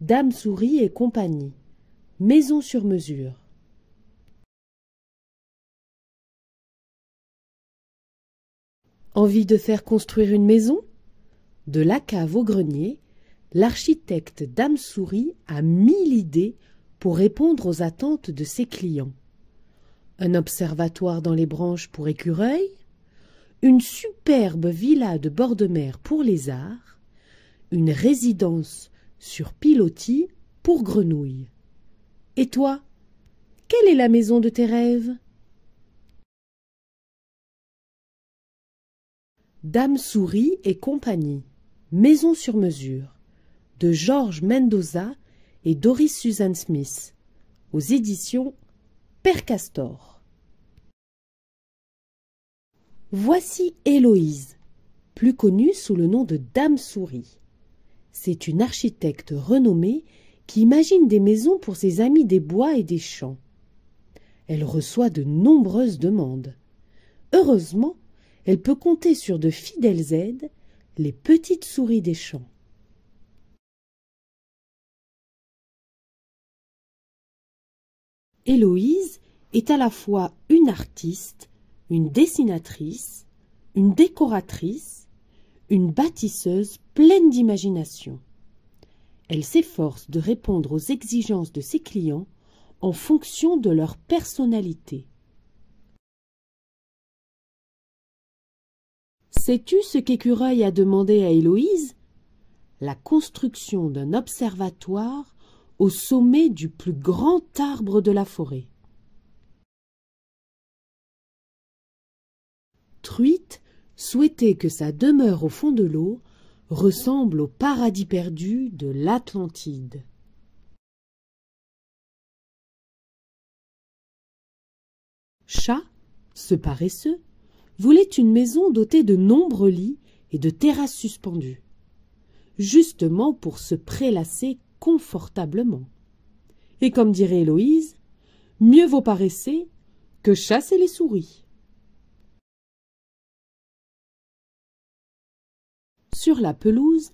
Dame Souris et compagnie. Maison sur mesure. Envie de faire construire une maison? De la cave au grenier, l'architecte Dame Souris a 1000 idées pour répondre aux attentes de ses clients. Un observatoire dans les branches pour écureuils, une superbe villa de bord de mer pour lézards, une résidence sur pilotis pour grenouilles. Et toi, quelle est la maison de tes rêves? Dame Souris et compagnie. Maison sur mesure. De Georges Mendoza et Doris Susan Smith. Aux éditions Père Castor. Voici Héloïse, plus connue sous le nom de Dame Souris. C'est une architecte renommée qui imagine des maisons pour ses amis des bois et des champs. Elle reçoit de nombreuses demandes. Heureusement, elle peut compter sur de fidèles aides, les petites souris des champs. Héloïse est à la fois une artiste, une dessinatrice, une décoratrice, une bâtisseuse pleine d'imagination. Elle s'efforce de répondre aux exigences de ses clients en fonction de leur personnalité. Sais-tu ce qu'Écureuil a demandé à Héloïse? La construction d'un observatoire au sommet du plus grand arbre de la forêt. Truite souhaitait que sa demeure au fond de l'eau ressemble au paradis perdu de l'Atlantide. Chat, ce paresseux, voulait une maison dotée de nombreux lits et de terrasses suspendues, justement pour se prélasser confortablement. Et comme dirait Héloïse, mieux vaut paresser que chasser les souris. Sur la pelouse,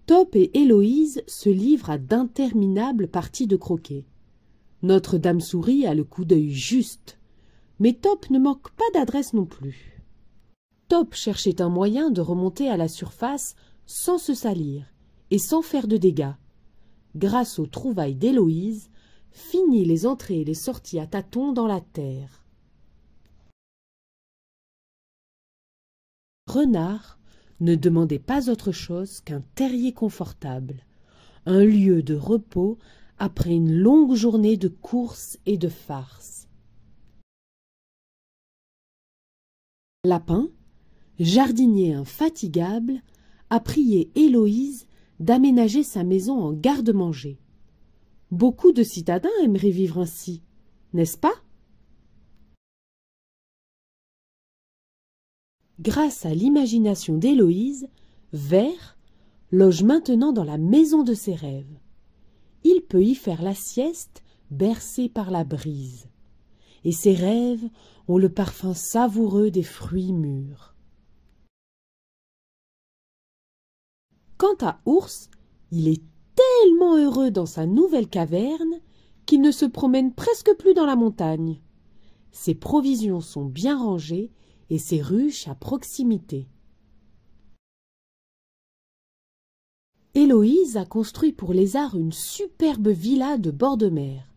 Top et Héloïse se livrent à d'interminables parties de croquet. Notre Dame Souris a le coup d'œil juste, mais Top ne manque pas d'adresse non plus. Top cherchait un moyen de remonter à la surface sans se salir et sans faire de dégâts. Grâce aux trouvailles d'Héloïse, fini les entrées et les sorties à tâtons dans la terre. Renard ne demandait pas autre chose qu'un terrier confortable, un lieu de repos après une longue journée de courses et de farces. Lapin, jardinier infatigable, a prié Héloïse d'aménager sa maison en garde-manger. Beaucoup de citadins aimeraient vivre ainsi, n'est-ce pas? Grâce à l'imagination d'Héloïse, Vert loge maintenant dans la maison de ses rêves. Il peut y faire la sieste bercé par la brise. Et ses rêves ont le parfum savoureux des fruits mûrs. Quant à Ours, il est tellement heureux dans sa nouvelle caverne qu'il ne se promène presque plus dans la montagne. Ses provisions sont bien rangées et ses ruches à proximité. Héloïse a construit pour Lézard une superbe villa de bord de mer,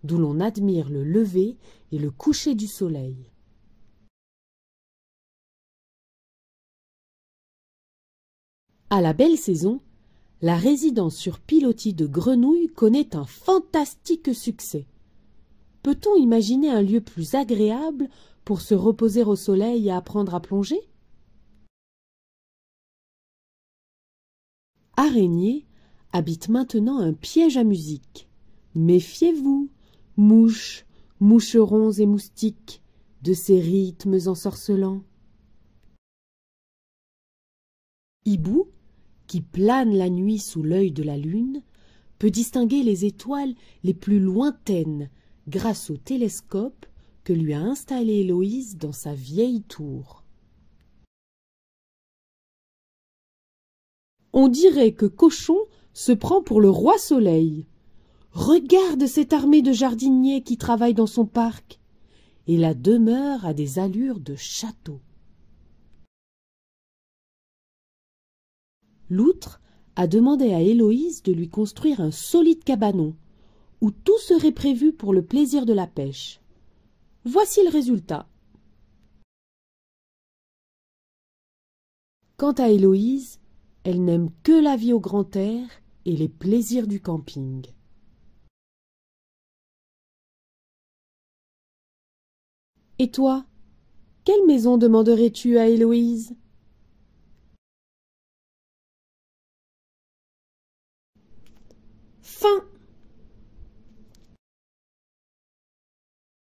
d'où l'on admire le lever et le coucher du soleil. À la belle saison, la résidence sur pilotis de Grenouille connaît un fantastique succès. Peut-on imaginer un lieu plus agréable pour se reposer au soleil et apprendre à plonger? Araignée habite maintenant un piège à musique. Méfiez-vous, mouches, moucherons et moustiques, de ces rythmes ensorcelants. Hibou, qui plane la nuit sous l'œil de la lune, peut distinguer les étoiles les plus lointaines grâce au télescope que lui a installé Héloïse dans sa vieille tour. On dirait que Cochon se prend pour le roi Soleil. Regarde cette armée de jardiniers qui travaillent dans son parc. Et la demeure a des allures de château. Loutre a demandé à Héloïse de lui construire un solide cabanon, où tout serait prévu pour le plaisir de la pêche. Voici le résultat. Quant à Héloïse, elle n'aime que la vie au grand air et les plaisirs du camping. Et toi, quelle maison demanderais-tu à Héloïse? Fin.